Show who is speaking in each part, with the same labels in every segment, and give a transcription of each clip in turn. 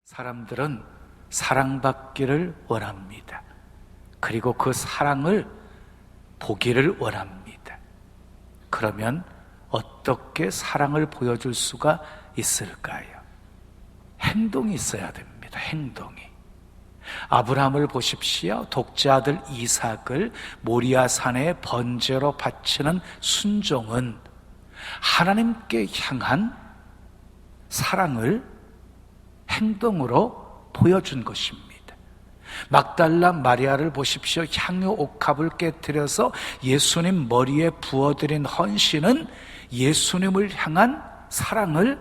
Speaker 1: 사람들은 사랑받기를 원합니다. 그리고 그 사랑을 보기를 원합니다. 그러면 어떻게 사랑을 보여줄 수가 있을까요? 행동이 있어야 됩니다. 행동이. 아브라함을 보십시오. 독자 아들 이삭을 모리아 산에 번제로 바치는 순종은 하나님께 향한 사랑을 행동으로 보여준 것입니다. 막달라 마리아를 보십시오. 향유 옥합을 깨뜨려서 예수님 머리에 부어드린 헌신은 예수님을 향한 사랑을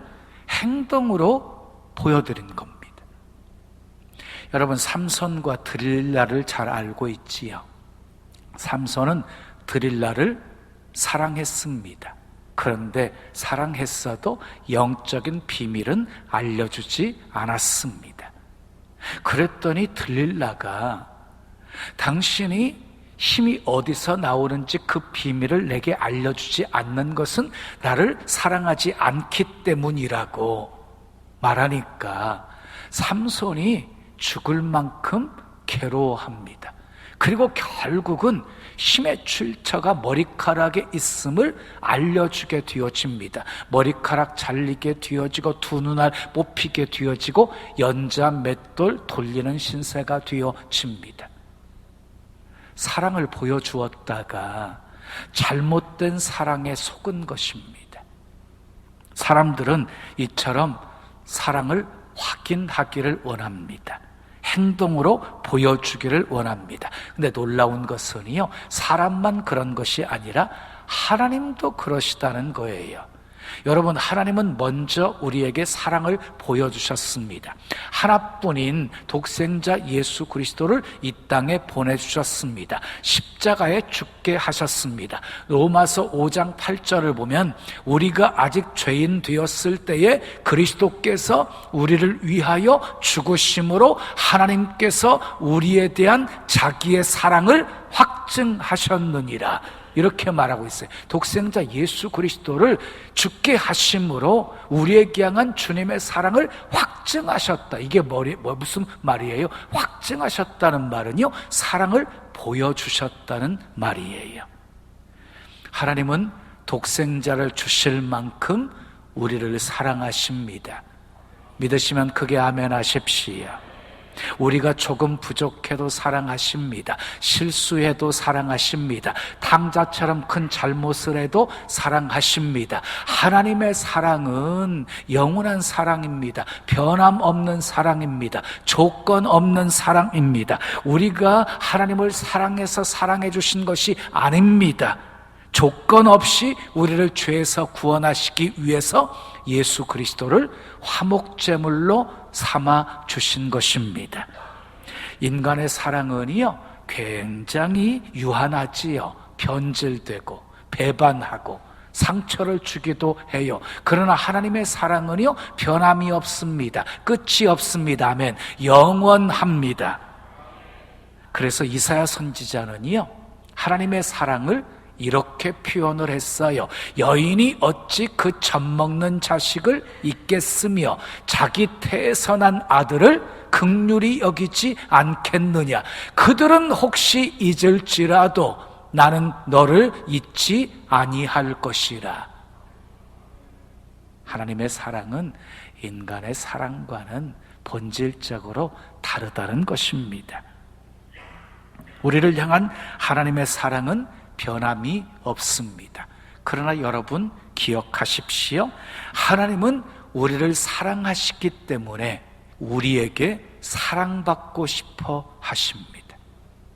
Speaker 1: 행동으로 보여드린 겁니다. 여러분, 삼손과 드릴라를 잘 알고 있지요. 삼손은 드릴라를 사랑했습니다. 그런데 사랑했어도 영적인 비밀은 알려주지 않았습니다. 그랬더니 드릴라가 당신이 힘이 어디서 나오는지 그 비밀을 내게 알려주지 않는 것은 나를 사랑하지 않기 때문이라고 말하니까 삼손이 죽을 만큼 괴로워합니다. 그리고 결국은 힘의 출처가 머리카락에 있음을 알려주게 되어집니다. 머리카락 잘리게 되어지고 두 눈알 뽑히게 되어지고 연자 맷돌 돌리는 신세가 되어집니다. 사랑을 보여주었다가 잘못된 사랑에 속은 것입니다. 사람들은 이처럼 사랑을 확인하기를 원합니다. 행동으로 보여주기를 원합니다. 근데 놀라운 것은요, 사람만 그런 것이 아니라 하나님도 그러시다는 거예요. 여러분, 하나님은 먼저 우리에게 사랑을 보여주셨습니다. 하나뿐인 독생자 예수 그리스도를 이 땅에 보내주셨습니다. 십자가에 죽게 하셨습니다. 로마서 5장 8절을 보면 우리가 아직 죄인 되었을 때에 그리스도께서 우리를 위하여 죽으심으로 하나님께서 우리에 대한 자기의 사랑을 확증하셨느니라, 이렇게 말하고 있어요. 독생자 예수 그리스도를 죽게 하심으로 우리에게 향한 주님의 사랑을 확증하셨다. 이게 무슨 말이에요? 확증하셨다는 말은요, 사랑을 보여주셨다는 말이에요. 하나님은 독생자를 주실 만큼 우리를 사랑하십니다. 믿으시면 크게 아멘 하십시오. 우리가 조금 부족해도 사랑하십니다. 실수해도 사랑하십니다. 탕자처럼 큰 잘못을 해도 사랑하십니다. 하나님의 사랑은 영원한 사랑입니다. 변함없는 사랑입니다. 조건 없는 사랑입니다. 우리가 하나님을 사랑해서 사랑해 주신 것이 아닙니다. 조건 없이 우리를 죄에서 구원하시기 위해서 예수 그리스도를 화목제물로 삼아 주신 것입니다. 인간의 사랑은요, 굉장히 유한하지요. 변질되고 배반하고 상처를 주기도 해요. 그러나 하나님의 사랑은요, 변함이 없습니다. 끝이 없습니다. 아멘. 영원합니다. 그래서 이사야 선지자는요, 하나님의 사랑을 이렇게 표현을 했어요. 여인이 어찌 그 젖먹는 자식을 잊겠으며 자기 태에서 난 아들을 긍휼히 여기지 않겠느냐. 그들은 혹시 잊을지라도 나는 너를 잊지 아니할 것이라. 하나님의 사랑은 인간의 사랑과는 본질적으로 다르다는 것입니다. 우리를 향한 하나님의 사랑은 변함이 없습니다. 그러나 여러분 기억하십시오. 하나님은 우리를 사랑하시기 때문에 우리에게 사랑받고 싶어 하십니다.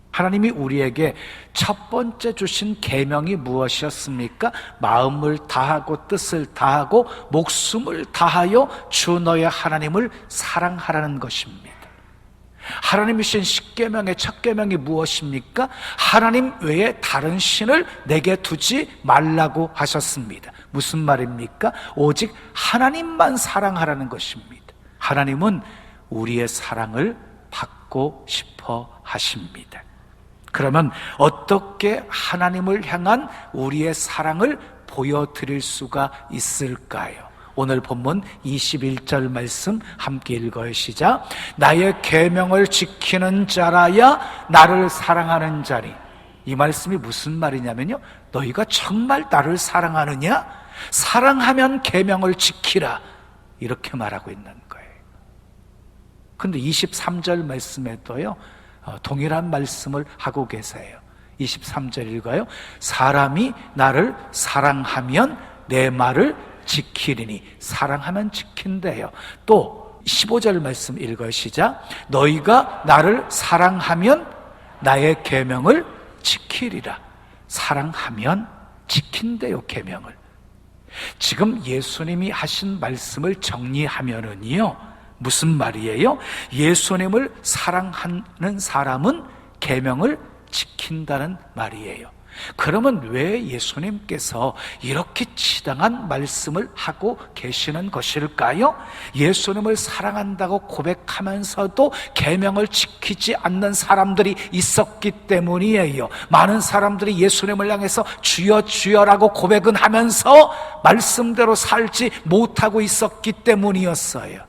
Speaker 1: 하나님이 우리에게 첫 번째 주신 계명이 무엇이었습니까? 마음을 다하고 뜻을 다하고 목숨을 다하여 주 너의 하나님을 사랑하라는 것입니다. 하나님이 주신 십계명의 첫 계명이 무엇입니까? 하나님 외에 다른 신을 내게 두지 말라고 하셨습니다. 무슨 말입니까? 오직 하나님만 사랑하라는 것입니다. 하나님은 우리의 사랑을 받고 싶어 하십니다. 그러면 어떻게 하나님을 향한 우리의 사랑을 보여드릴 수가 있을까요? 오늘 본문 21절 말씀 함께 읽어요. 시작. 나의 계명을 지키는 자라야 나를 사랑하는 자니. 이 말씀이 무슨 말이냐면요, 너희가 정말 나를 사랑하느냐? 사랑하면 계명을 지키라, 이렇게 말하고 있는 거예요. 근데 23절 말씀에도요 동일한 말씀을 하고 계세요. 23절 읽어요. 사람이 나를 사랑하면 내 말을 지키리니. 사랑하면 지킨대요. 또 15절 말씀 읽어요. 시작. 너희가 나를 사랑하면 나의 계명을 지키리라. 사랑하면 지킨대요, 계명을. 지금 예수님이 하신 말씀을 정리하면은요 무슨 말이에요? 예수님을 사랑하는 사람은 계명을 지킨다는 말이에요. 그러면 왜 예수님께서 이렇게 지당한 말씀을 하고 계시는 것일까요? 예수님을 사랑한다고 고백하면서도 계명을 지키지 않는 사람들이 있었기 때문이에요. 많은 사람들이 예수님을 향해서 주여 주여라고 고백은 하면서 말씀대로 살지 못하고 있었기 때문이었어요.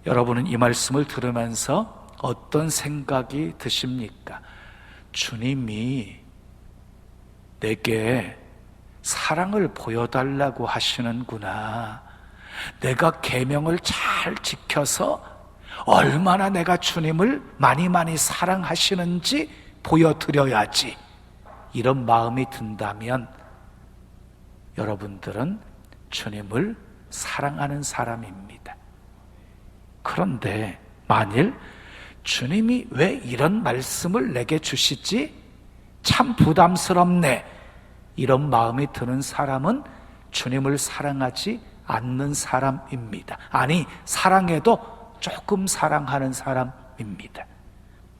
Speaker 1: 여러분은 이 말씀을 들으면서 어떤 생각이 드십니까? 주님이 내게 사랑을 보여달라고 하시는구나. 내가 계명을 잘 지켜서 얼마나 내가 주님을 많이 사랑하시는지 보여드려야지. 이런 마음이 든다면 여러분들은 주님을 사랑하는 사람입니다. 그런데 만일 주님이 왜 이런 말씀을 내게 주시지? 참 부담스럽네, 이런 마음이 드는 사람은 주님을 사랑하지 않는 사람입니다. 아니, 사랑해도 조금 사랑하는 사람입니다.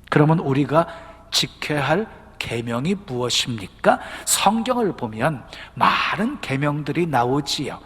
Speaker 1: 그러면 우리가 지켜야 할 계명이 무엇입니까? 성경을 보면 많은 계명들이 나오지요.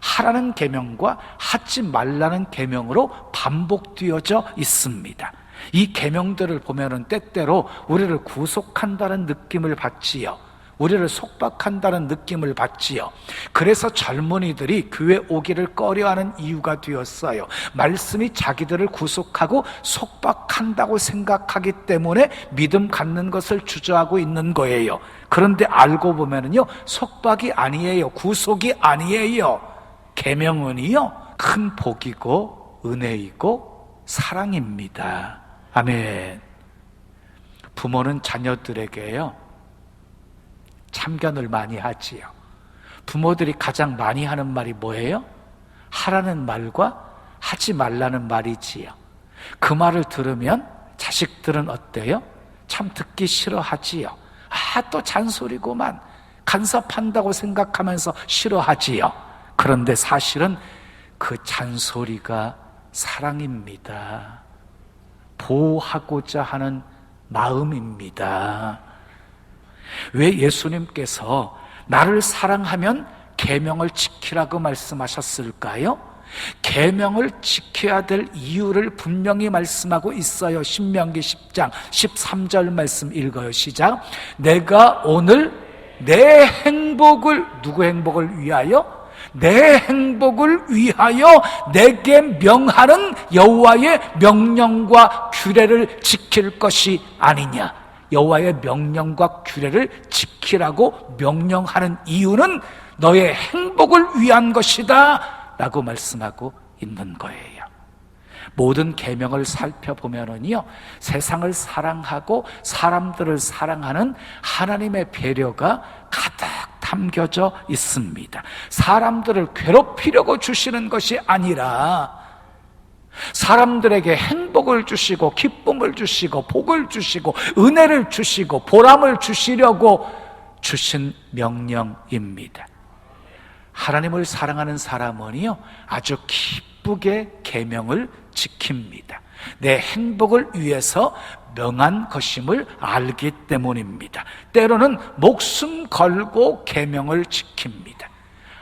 Speaker 1: 하라는 계명과 하지 말라는 계명으로 반복되어져 있습니다. 이 계명들을 보면은 때때로 우리를 구속한다는 느낌을 받지요. 우리를 속박한다는 느낌을 받지요. 그래서 젊은이들이 교회 오기를 꺼려하는 이유가 되었어요. 말씀이 자기들을 구속하고 속박한다고 생각하기 때문에 믿음 갖는 것을 주저하고 있는 거예요. 그런데 알고 보면은요, 속박이 아니에요. 구속이 아니에요. 계명은요, 큰 복이고 은혜이고 사랑입니다. 아멘. 부모는 자녀들에게요 참견을 많이 하지요. 부모들이 가장 많이 하는 말이 뭐예요? 하라는 말과 하지 말라는 말이지요. 그 말을 들으면 자식들은 어때요? 참 듣기 싫어하지요. 또 잔소리고만, 간섭한다고 생각하면서 싫어하지요. 그런데 사실은 그 잔소리가 사랑입니다. 보호하고자 하는 마음입니다. 왜 예수님께서 나를 사랑하면 계명을 지키라고 말씀하셨을까요? 계명을 지켜야 될 이유를 분명히 말씀하고 있어요. 신명기 10장 13절 말씀 읽어요. 시작. 내가 오늘 내 행복을, 누구 행복을 위하여? 내 행복을 위하여 내게 명하는 여호와의 명령과 규례를 지킬 것이 아니냐. 여호와의 명령과 규례를 지키라고 명령하는 이유는 너의 행복을 위한 것이다 라고 말씀하고 있는 거예요. 모든 계명을 살펴보면은요, 세상을 사랑하고 사람들을 사랑하는 하나님의 배려가 가득 담겨져 있습니다. 사람들을 괴롭히려고 주시는 것이 아니라 사람들에게 행복을 주시고 기쁨을 주시고 복을 주시고 은혜를 주시고 보람을 주시려고 주신 명령입니다. 하나님을 사랑하는 사람은요 아주 기쁘게 계명을 지킵니다. 내 행복을 위해서 명한 것임을 알기 때문입니다. 때로는 목숨 걸고 계명을 지킵니다.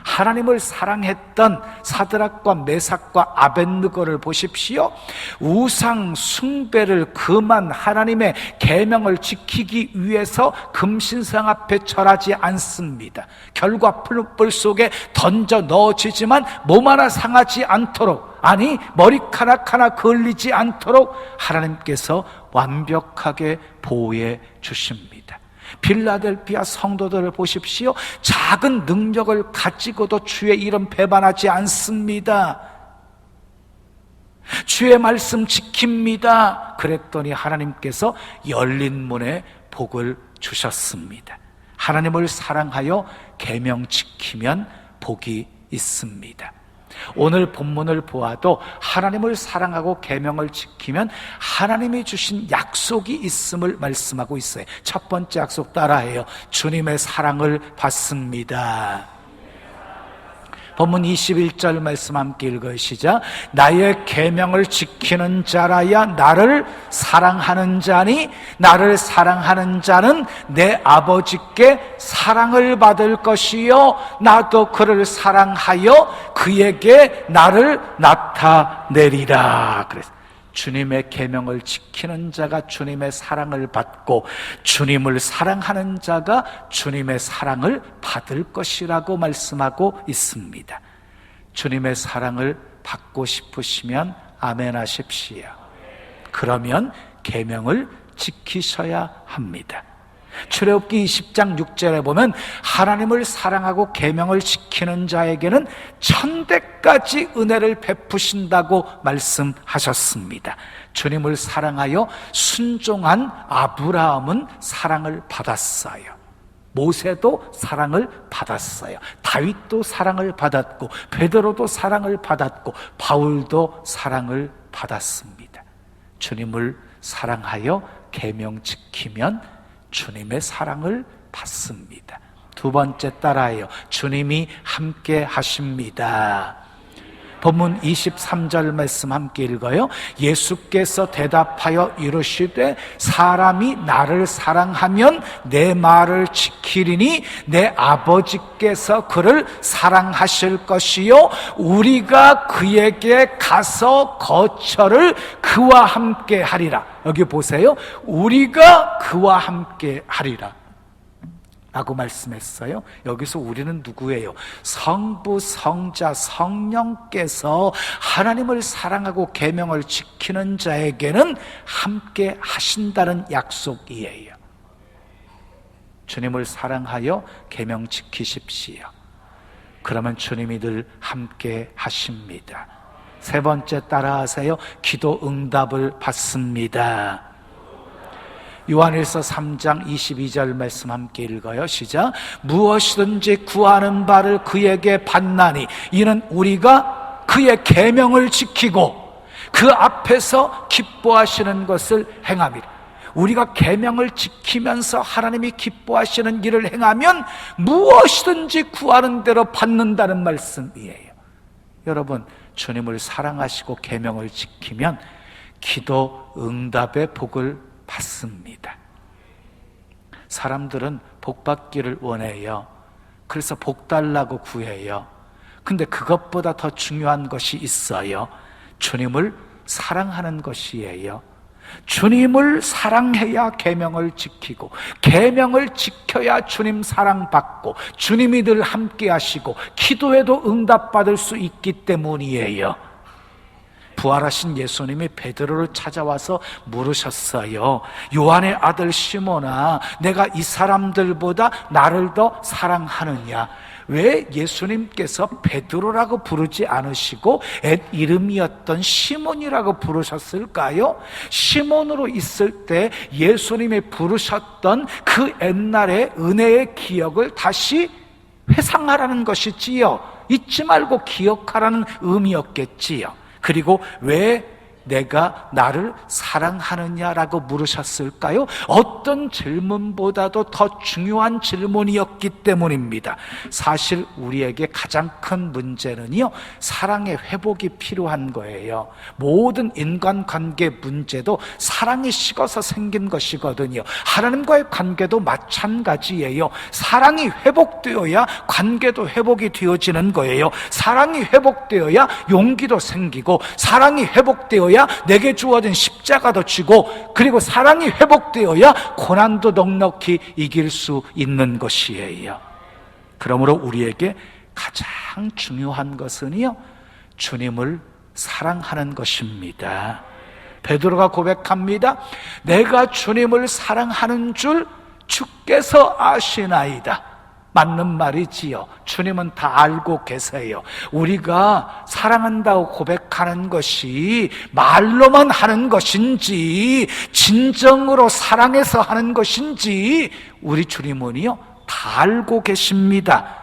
Speaker 1: 하나님을 사랑했던 사드락과 메삭과 아벳느고를 보십시오. 우상 숭배를 금한 하나님의 계명을 지키기 위해서 금신상 앞에 절하지 않습니다. 결과 풀불 속에 던져 넣어지지만 몸 하나 상하지 않도록, 아니 머리카락 하나 걸리지 않도록 하나님께서 완벽하게 보호해 주십니다. 빌라델피아 성도들을 보십시오. 작은 능력을 가지고도 주의 이름 배반하지 않습니다. 주의 말씀 지킵니다. 그랬더니 하나님께서 열린 문에 복을 주셨습니다. 하나님을 사랑하여 계명 지키면 복이 있습니다. 오늘 본문을 보아도 하나님을 사랑하고 계명을 지키면 하나님이 주신 약속이 있음을 말씀하고 있어요. 첫 번째 약속 따라해요. 주님의 사랑을 받습니다. 본문 21절 말씀 함께 읽으시자. 나의 계명을 지키는 자라야 나를 사랑하는 자니 나를 사랑하는 자는 내 아버지께 사랑을 받을 것이요 나도 그를 사랑하여 그에게 나를 나타내리라. 그래서 주님의 계명을 지키는 자가 주님의 사랑을 받고 주님을 사랑하는 자가 주님의 사랑을 받을 것이라고 말씀하고 있습니다. 주님의 사랑을 받고 싶으시면 아멘 하십시오. 그러면 계명을 지키셔야 합니다. 출애굽기 20장 6절에 보면 하나님을 사랑하고 계명을 지키는 자에게는 천대까지 은혜를 베푸신다고 말씀하셨습니다. 주님을 사랑하여 순종한 아브라함은 사랑을 받았어요. 모세도 사랑을 받았어요. 다윗도 사랑을 받았고 베드로도 사랑을 받았고 바울도 사랑을 받았습니다. 주님을 사랑하여 계명 지키면 주님의 사랑을 받습니다. 두 번째 따라해요. 주님이 함께 하십니다. 본문 23절 말씀 함께 읽어요. 예수께서 대답하여 이르시되 사람이 나를 사랑하면 내 말을 지키리니 내 아버지께서 그를 사랑하실 것이요 우리가 그에게 가서 거처를 그와 함께 하리라. 여기 보세요. 우리가 그와 함께 하리라 라고 말씀했어요. 여기서 우리는 누구예요? 성부, 성자, 성령께서 하나님을 사랑하고 계명을 지키는 자에게는 함께 하신다는 약속이에요. 주님을 사랑하여 계명 지키십시오. 그러면 주님이 늘 함께 하십니다. 세 번째 따라하세요. 기도 응답을 받습니다. 요한일서 3장 22절 말씀 함께 읽어요. 시작. 무엇이든지 구하는 바를 그에게 받나니 이는 우리가 그의 계명을 지키고 그 앞에서 기뻐하시는 것을 행함이라. 우리가 계명을 지키면서 하나님이 기뻐하시는 일을 행하면 무엇이든지 구하는 대로 받는다는 말씀이에요. 여러분, 주님을 사랑하시고 계명을 지키면 기도 응답의 복을 받습니다. 사람들은 복 받기를 원해요. 그래서 복 달라고 구해요. 근데 그것보다 더 중요한 것이 있어요. 주님을 사랑하는 것이에요. 주님을 사랑해야 계명을 지키고 계명을 지켜야 주님 사랑받고 주님이 늘 함께 하시고 기도에도 응답받을 수 있기 때문이에요. 부활하신 예수님이 베드로를 찾아와서 물으셨어요. 요한의 아들 시몬아, 내가 이 사람들보다 나를 더 사랑하느냐? 왜 예수님께서 베드로라고 부르지 않으시고 옛 이름이었던 시몬이라고 부르셨을까요? 시몬으로 있을 때 예수님이 부르셨던 그 옛날의 은혜의 기억을 다시 회상하라는 것이지요. 잊지 말고 기억하라는 의미였겠지요. 그리고 왜 내가 나를 사랑하느냐라고 물으셨을까요? 어떤 질문보다도 더 중요한 질문이었기 때문입니다. 사실 우리에게 가장 큰 문제는요, 사랑의 회복이 필요한 거예요. 모든 인간관계 문제도 사랑이 식어서 생긴 것이거든요. 하나님과의 관계도 마찬가지예요. 사랑이 회복되어야 관계도 회복이 되어지는 거예요. 사랑이 회복되어야 용기도 생기고, 사랑이 회복되어야 내게 주어진 십자가도 지고, 그리고 사랑이 회복되어야 고난도 넉넉히 이길 수 있는 것이에요. 그러므로 우리에게 가장 중요한 것은요, 주님을 사랑하는 것입니다. 베드로가 고백합니다. 내가 주님을 사랑하는 줄 주께서 아시나이다. 맞는 말이지요. 주님은 다 알고 계세요. 우리가 사랑한다고 고백하는 것이 말로만 하는 것인지 진정으로 사랑해서 하는 것인지 우리 주님은요 다 알고 계십니다.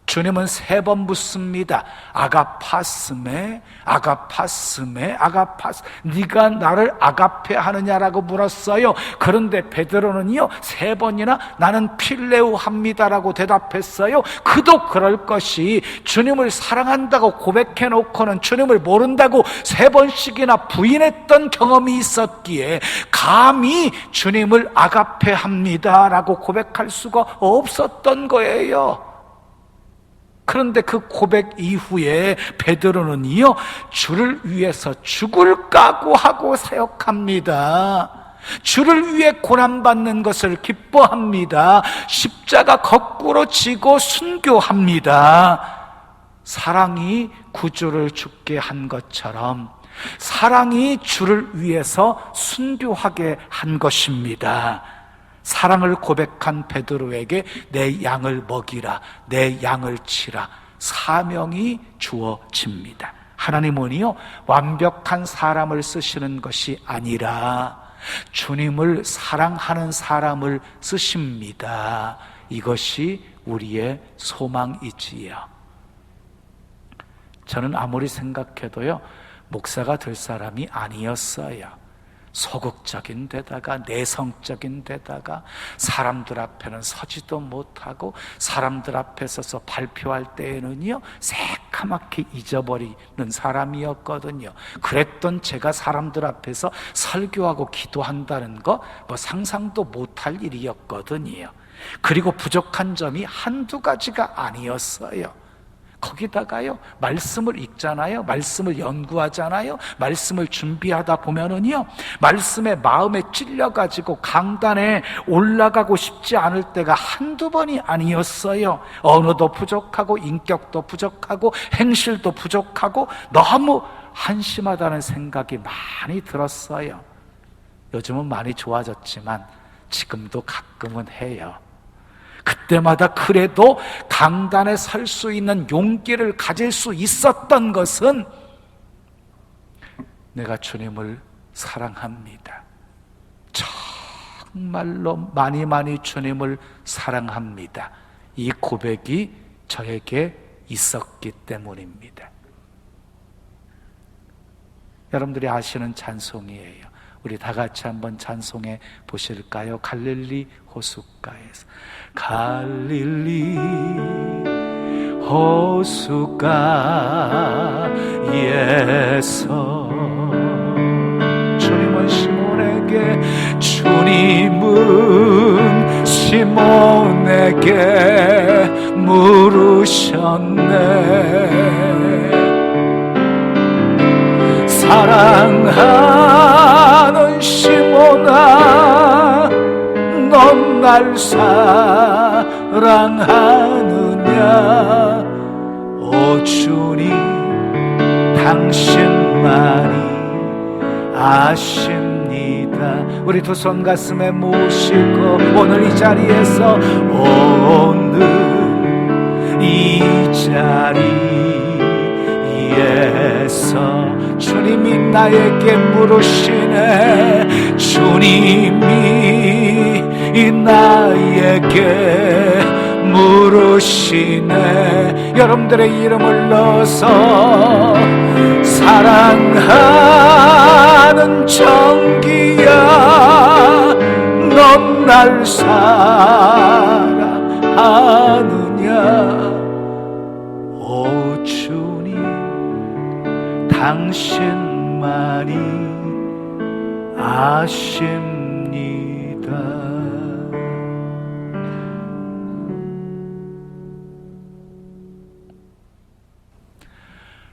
Speaker 1: 주님은 3번 묻습니다. 아가파스메, 아가파스메, 아가파스. 네가 나를 아가페 하느냐라고 물었어요. 그런데 베드로는요 3번이나 나는 필레우 합니다라고 대답했어요. 그도 그럴 것이, 주님을 사랑한다고 고백해 놓고는 주님을 모른다고 3번씩이나 부인했던 경험이 있었기에 감히 주님을 아가페 합니다라고 고백할 수가 없었던 거예요. 그런데 그 고백 이후에 베드로는요 주를 위해서 죽을 각오하고 사역합니다. 주를 위해 고난받는 것을 기뻐합니다. 십자가 거꾸로 지고 순교합니다. 사랑이 구주를 죽게 한 것처럼 사랑이 주를 위해서 순교하게 한 것입니다. 사랑을 고백한 베드로에게 내 양을 먹이라, 내 양을 치라, 사명이 주어집니다. 하나님은요 완벽한 사람을 쓰시는 것이 아니라 주님을 사랑하는 사람을 쓰십니다. 이것이 우리의 소망이지요. 저는 아무리 생각해도요 목사가 될 사람이 아니었어요. 소극적인 데다가 내성적인 데다가 사람들 앞에는 서지도 못하고 사람들 앞에 서서 발표할 때에는요 새카맣게 잊어버리는 사람이었거든요. 그랬던 제가 사람들 앞에서 설교하고 기도한다는 거 상상도 못할 일이었거든요. 그리고 부족한 점이 한두 가지가 아니었어요. 거기다가요 말씀을 읽잖아요, 말씀을 연구하잖아요, 말씀을 준비하다 보면은요 말씀에 마음에 찔려가지고 강단에 올라가고 싶지 않을 때가 한두 번이 아니었어요. 언어도 부족하고 인격도 부족하고 행실도 부족하고 너무 한심하다는 생각이 많이 들었어요. 요즘은 많이 좋아졌지만 지금도 가끔은 해요. 그때마다 그래도 강단에 설 수 있는 용기를 가질 수 있었던 것은 내가 주님을 사랑합니다. 정말로 많이 주님을 사랑합니다. 이 고백이 저에게 있었기 때문입니다. 여러분들이 아시는 찬송이에요. 우리 다 같이 한번 찬송해 보실까요? 갈릴리 호숫가에서. 갈릴리 호숫가에서 주님은 시몬에게 물으셨네. 사랑하는 시몬아, 넌 날 사랑하느냐? 오 주님, 당신만이 아십니다. 우리 두 손 가슴에 모시고 오늘 이 자리에서, 오늘 이 자리에서 주님이 나에게 물으시네. 주님이 나에게 물으시네. 여러분들의 이름을 넣어서 사랑하 날 사랑하느냐. 오 주님, 당신만이 아십니다.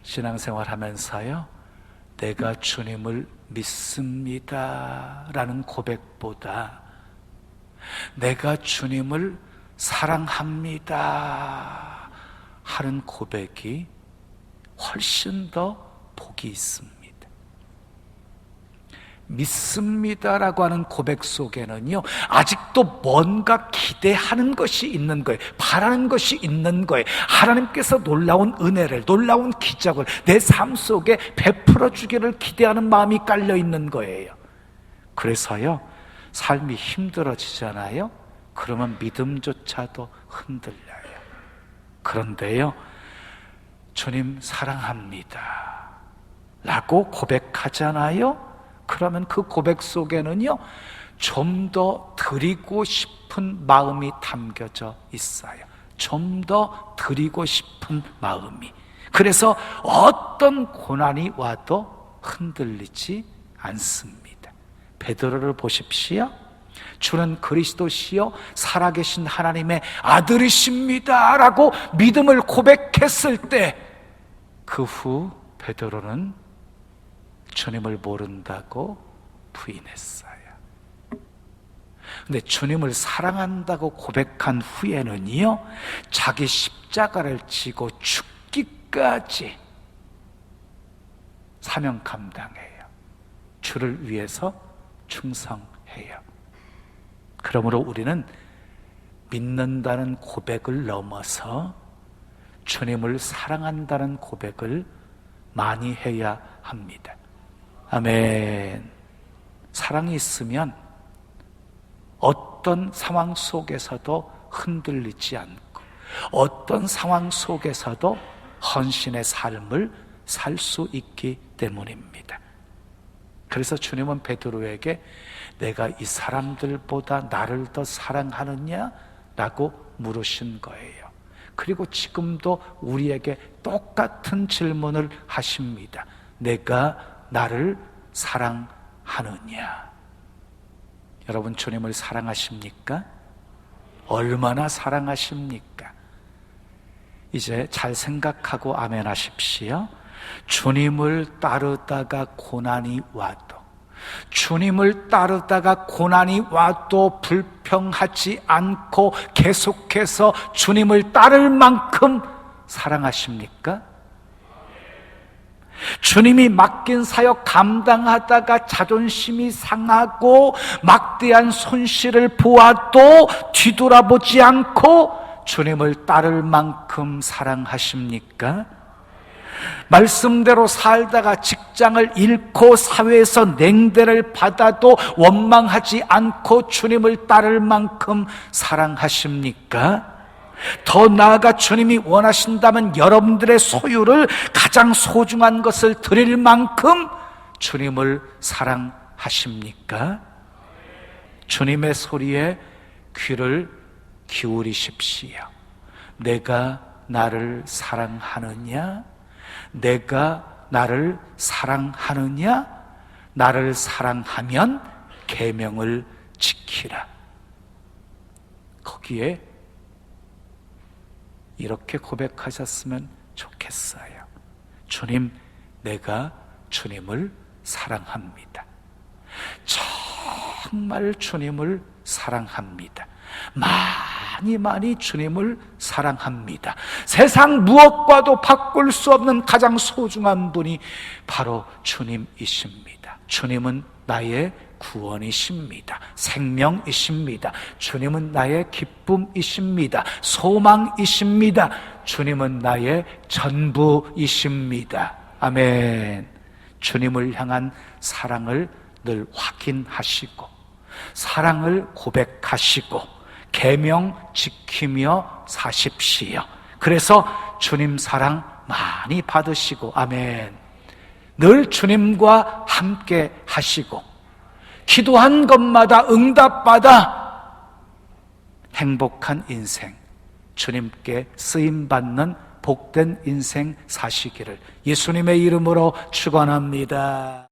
Speaker 1: 신앙생활 하면서요, 내가 주님을 믿습니다 라는 고백보다 내가 주님을 사랑합니다 하는 고백이 훨씬 더 복이 있습니다. 믿습니다라고 하는 고백 속에는요, 아직도 뭔가 기대하는 것이 있는 거예요. 바라는 것이 있는 거예요. 하나님께서 놀라운 은혜를, 놀라운 기적을 내 삶 속에 베풀어 주기를 기대하는 마음이 깔려 있는 거예요. 그래서요, 삶이 힘들어지잖아요. 그러면 믿음조차도 흔들려요. 그런데요, 주님 사랑합니다 라고 고백하잖아요. 그러면 그 고백 속에는요, 좀 더 드리고 싶은 마음이 담겨져 있어요. 좀 더 드리고 싶은 마음이. 그래서 어떤 고난이 와도 흔들리지 않습니다. 베드로를 보십시오. 주는 그리스도시요 살아계신 하나님의 아들이십니다 라고 믿음을 고백했을 때, 그 후 베드로는 주님을 모른다고 부인했어요. 근데 주님을 사랑한다고 고백한 후에는요, 자기 십자가를 지고 죽기까지 사명 감당해요. 주를 위해서 충성해요. 그러므로 우리는 믿는다는 고백을 넘어서 주님을 사랑한다는 고백을 많이 해야 합니다. 아멘. 사랑이 있으면 어떤 상황 속에서도 흔들리지 않고 어떤 상황 속에서도 헌신의 삶을 살 수 있기 때문입니다. 그래서 주님은 베드로에게 내가 이 사람들보다 나를 더 사랑하느냐? 라고 물으신 거예요. 그리고 지금도 우리에게 똑같은 질문을 하십니다. 내가 나를 사랑하느냐? 여러분, 주님을 사랑하십니까? 얼마나 사랑하십니까? 이제 잘 생각하고 아멘 하십시오. 주님을 따르다가 고난이 와도, 주님을 따르다가 고난이 와도 불평하지 않고 계속해서 주님을 따를 만큼 사랑하십니까? 주님이 맡긴 사역 감당하다가 자존심이 상하고 막대한 손실을 보아도 뒤돌아보지 않고 주님을 따를 만큼 사랑하십니까? 말씀대로 살다가 직장을 잃고 사회에서 냉대를 받아도 원망하지 않고 주님을 따를 만큼 사랑하십니까? 더 나아가 주님이 원하신다면 여러분들의 소유를 가장 소중한 것을 드릴 만큼 주님을 사랑하십니까? 주님의 소리에 귀를 기울이십시오. 내가 나를 사랑하느냐? 내가 나를 사랑하느냐? 나를 사랑하면 계명을 지키라. 거기에 이렇게 고백하셨으면 좋겠어요. 주님, 내가 주님을 사랑합니다. 정말 주님을 사랑합니다. 많이 주님을 사랑합니다. 세상 무엇과도 바꿀 수 없는 가장 소중한 분이 바로 주님이십니다. 주님은 나의 구원이십니다. 생명이십니다. 주님은 나의 기쁨이십니다. 소망이십니다. 주님은 나의 전부이십니다. 아멘. 주님을 향한 사랑을 늘 확인하시고 사랑을 고백하시고 계명 지키며 사십시오. 그래서 주님 사랑 많이 받으시고, 아멘. 늘 주님과 함께 하시고 기도한 것마다 응답받아 행복한 인생, 주님께 쓰임받는 복된 인생 사시기를 예수님의 이름으로 축원합니다.